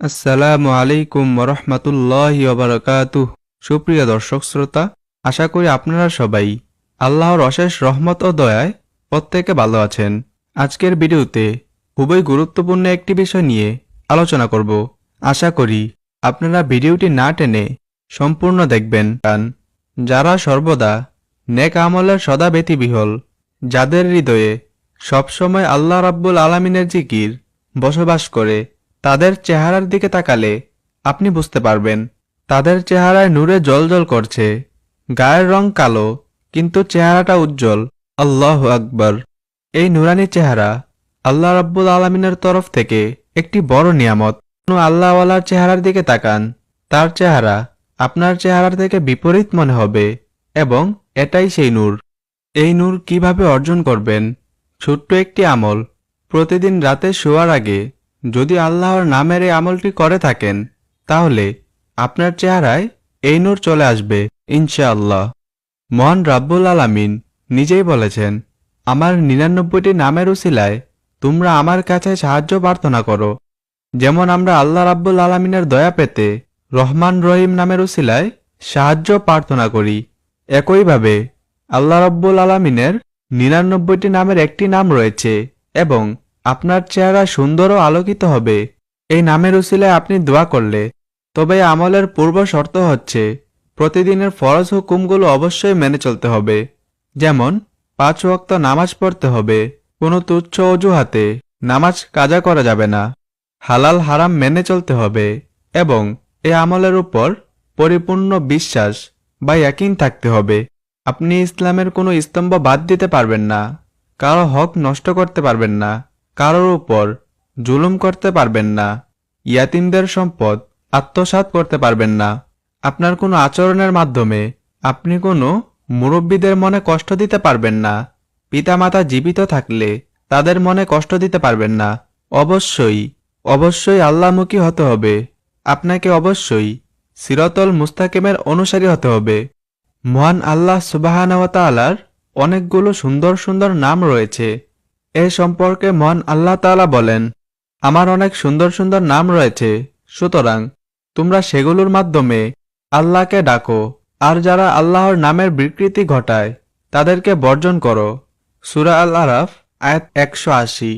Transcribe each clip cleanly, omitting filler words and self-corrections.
আসসালামু আলাইকুম ওরহমতুল্লাহি ওবারাকাতুহ। সুপ্রিয় দর্শক শ্রোতা, আশা করি আপনারা সবাই আল্লাহর অশেষ রহমত ও দয়ায় প্রত্যেকে ভালো আছেন। আজকের ভিডিওতে খুবই গুরুত্বপূর্ণ একটি বিষয় নিয়ে আলোচনা করব। আশা করি আপনারা ভিডিওটি না টেনে সম্পূর্ণ দেখবেন। যারা সর্বদা নেক আমলের সদা ব্যতিবিহল, যাদের হৃদয়ে সবসময় আল্লাহ রাব্বুল আলামিনের জিকির বসবাস করে, তাদের চেহারার দিকে তাকালে আপনি বুঝতে পারবেন তাদের চেহারায় নূরে জ্বলজ্বল করছে। গায়ের রং কালো, কিন্তু চেহারাটা উজ্জ্বল। আল্লাহু আকবার। এই নুরানি চেহারা আল্লাহ রাব্বুল আলামিনের তরফ থেকে একটি বড় নিয়ামত। কোনো আল্লাহওয়ালার চেহারার দিকে তাকান, তার চেহারা আপনার চেহারার থেকে বিপরীত মনে হবে, এবং এটাই সেই নূর। এই নূর কিভাবে অর্জন করবেন? ছোট্ট একটি আমল। প্রতিদিন রাতে শোয়ার আগে যদি আল্লাহর নামের এই আমলটি করে থাকেন, তাহলে আপনার চেহারায় এই নূর চলে আসবে ইনশাআল্লাহ। মহান রাব্বুল আলামিন নিজেই বলেছেন, আমার 99টি নামের উসিলায় তোমরা আমার কাছে সাহায্য প্রার্থনা করো। যেমন আমরা আল্লাহ রাব্বুল আলামিনের দয়া পেতে রহমান রহিম নামের উসিলায় সাহায্য প্রার্থনা করি, একইভাবে আল্লাহ রাব্বুল আলামিনের 99টি নামের একটি নাম রয়েছে, এবং আপনার চেহারা সুন্দর ও আলোকিত হবে এই নামের উসিলায় আপনি দোয়া করলে। তবে আমলের পূর্ব শর্ত হচ্ছে প্রতিদিনের ফরজ হুকুমগুলো অবশ্যই মেনে চলতে হবে। যেমন 5 ওয়াক্ত নামাজ পড়তে হবে, কোনো তুচ্ছ অজুহাতে নামাজ কাজা করা যাবে না, হালাল হারাম মেনে চলতে হবে, এবং এই আমলের উপর পরিপূর্ণ বিশ্বাস বা ইয়াকিন থাকতে হবে। আপনি ইসলামের কোনো স্তম্ভ বাদ দিতে পারবেন না, কারো হক নষ্ট করতে পারবেন না, কারোর উপর জুলুম করতে পারবেন না, ইয়াতিমদের সম্পদ আত্মসাৎ করতে পারবেন না। আপনার কোনো আচরণের মাধ্যমে আপনি কোনো মুরব্বীদের মনে কষ্ট দিতে পারবেন না। পিতামাতা জীবিত থাকলে তাদের মনে কষ্ট দিতে পারবেন না। অবশ্যই আল্লাহমুখী হতে হবে। আপনাকে অবশ্যই সিরাতুল মুস্তাকিমের অনুসারী হতে হবে। মহান আল্লাহ সুবহানাহু ওয়া তাআলার অনেকগুলো সুন্দর সুন্দর নাম রয়েছে। এ সম্পর্কে মহান আল্লাহ তাআলা বলেন, আমার অনেক সুন্দর সুন্দর নাম রয়েছে, সুতরাং তোমরা সেগুলোর মাধ্যমে আল্লাহকে ডাকো, আর যারা আল্লাহর নামের বিকৃতি ঘটায় তাদেরকে বর্জন করো। সূরা আল আরাফ আয়াত 180।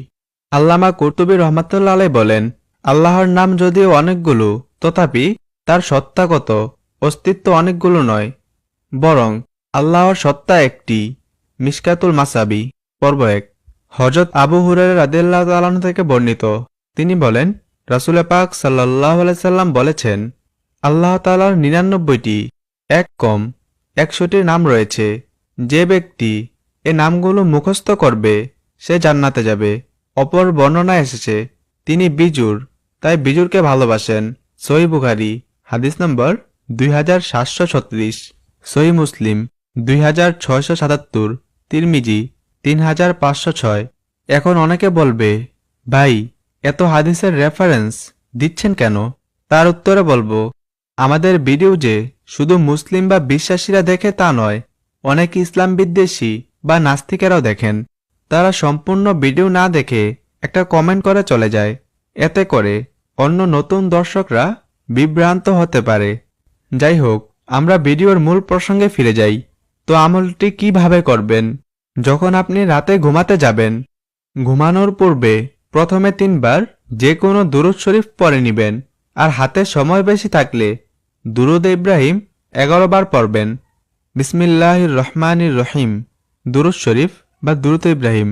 আল্লামা কুরতুবী রহমাতুল্লাহ আলাইহি বলেন, আল্লাহর নাম যদিও অনেকগুলো, তথাপি তার সত্তাগত অস্তিত্ব অনেকগুলো নয়, বরং আল্লাহর সত্তা একটি। মিশকাতুল মাসাবি পর্ব 1। হযরত আবু হুরায়রা রাদিয়াল্লাহু তাআলা আনহু থেকে বর্ণিত, তিনি বলেন, রাসূল পাক সাল্লাল্লাহু আলাইহি সাল্লাম বলেছেন, আল্লাহ তাআলার 99টি এক কম 100টির নাম রয়েছে। যে ব্যক্তি এ নামগুলো মুখস্থ করবে সে জান্নাতে যাবে। অপর বর্ণনায় এসেছে, তিনি বিজুর, তাই বিজুরকে ভালোবাসেন। সহিহ বুখারী হাদিস নম্বর 2736, সহিহ মুসলিম 2677, তিরমিজি 3506। এখন অনেকে বলবে, ভাই এত হাদিসের রেফারেন্স দিচ্ছেন কেন? তার উত্তরে বলবো, আমাদের ভিডিও যে শুধু মুসলিম বা বিশ্বাসীরা দেখে তা নয়, অনেক ইসলাম বিদ্বেষী বা নাস্তিকেরাও দেখেন। তারা সম্পূর্ণ ভিডিও না দেখে একটা কমেন্ট করে চলে যায়। এতে করে অন্য নতুন দর্শকরা বিভ্রান্ত হতে পারে। যাই হোক, আমরা ভিডিওর মূল প্রসঙ্গে ফিরে যাই। তো আমলটি কিভাবে করবেন? যখন আপনি রাতে ঘুমাতে যাবেন, ঘুমানোর পূর্বে প্রথমে 3 বার যে কোনো দুরূদ শরীফ পড়ে নিবেন, আর হাতে সময় বেশি থাকলে দুরূদ ইব্রাহিম 11 বার পড়বেন। বিসমিল্লাহির রহমানির রহিম দুরূদ শরীফ বা দুরূদ ইব্রাহিম।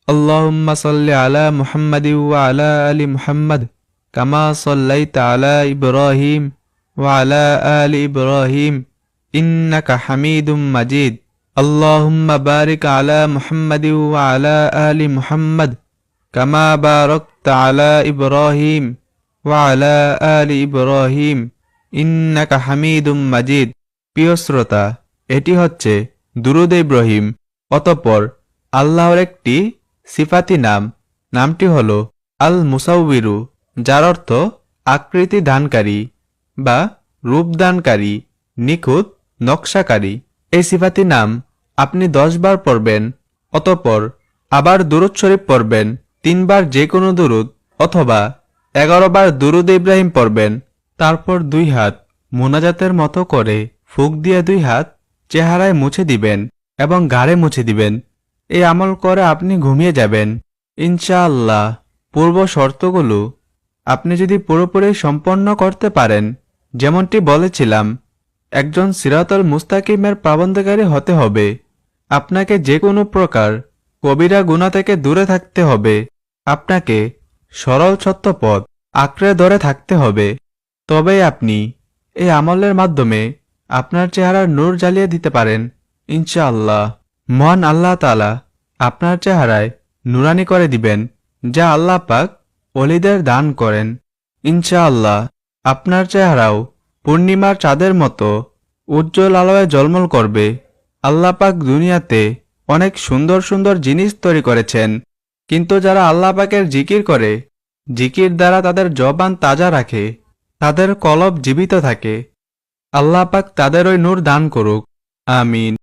আল্লাহুম্মা সাল্লি আলা মুহাম্মাদিন ওয়া আলা আলি মুহাম্মাদ কামা সাল্লাইতা আলা ইব্রাহিম ওয়া আলা আলি ইব্রাহিম ইন্নাকা হামিদুম মাজিদ। আল্লাহুম্মা বারিক আলা মুহাম্মাদিন ওয়া আলা আলি মুহাম্মাদ কামা বারাকতা আলা ইব্রাহিম ওয়া আলা আলি ইব্রাহিম ইন্নাকা হামিদুম মাজিদ। প্রিয় শ্রোতা, এটি হচ্ছে দুরূদ ইব্রাহিম। অতঃপর আল্লাহর একটি সিফাতি নাম, নামটি হল আল মুসাউবিরু, যার অর্থ আকৃতি দানকারী বা রূপ দানকারী, নিখুঁত নকশাকারী। এই সিফাতি নাম আপনি 10 বার পড়বেন। অতঃপর আবার দুরূদ শরীফ পড়বেন, 3 বার যে কোনো দুরূদ, অথবা 11 বার দুরুদ ইব্রাহিম পড়বেন। তারপর 2 হাত মোনাজাতের মতো করে ফুঁক দিয়ে 2 হাত চেহারায় মুছে দিবেন এবং ঘাড়ে মুছে দিবেন। এই আমল করে আপনি ঘুমিয়ে যাবেন ইনশাআল্লাহ। পূর্ব শর্তগুলো আপনি যদি পুরোপুরি সম্পন্ন করতে পারেন, যেমনটি বলেছিলাম, একজন সিরাতুল মুস্তাকিমের পাবন্দকারী হতে হবে। আপনাকে যে কোনো প্রকার কবিরা গুনাহ থেকে দূরে থাকতে হবে। আপনাকে সরল সত্য পথ আঁকড়ে ধরে থাকতে হবে। তবেই আপনি এই আমলের মাধ্যমে আপনার চেহারার নূর জ্বালিয়ে দিতে পারেন ইনশাআল্লাহ। মহান আল্লাহ তাআলা আপনার চেহারায় নুরানি করে দিবেন, যা আল্লাহ পাক ওলিদের দান করেন ইনশাআল্লাহ। আপনার চেহারাও পূর্ণিমার চাঁদের মতো উজ্জ্বল আলোয় ঝলমল করবে। আল্লাহ পাক দুনিয়াতে অনেক সুন্দর সুন্দর জিনিস তৈরি করেছেন, কিন্তু যারা আল্লাহ পাকের জিকির করে, জিকির দ্বারা তাদের জবান তাজা রাখে, তাদের কলব জীবিত থাকে, আল্লাহ পাক তাদের ওই নূর দান করুক। আমিন।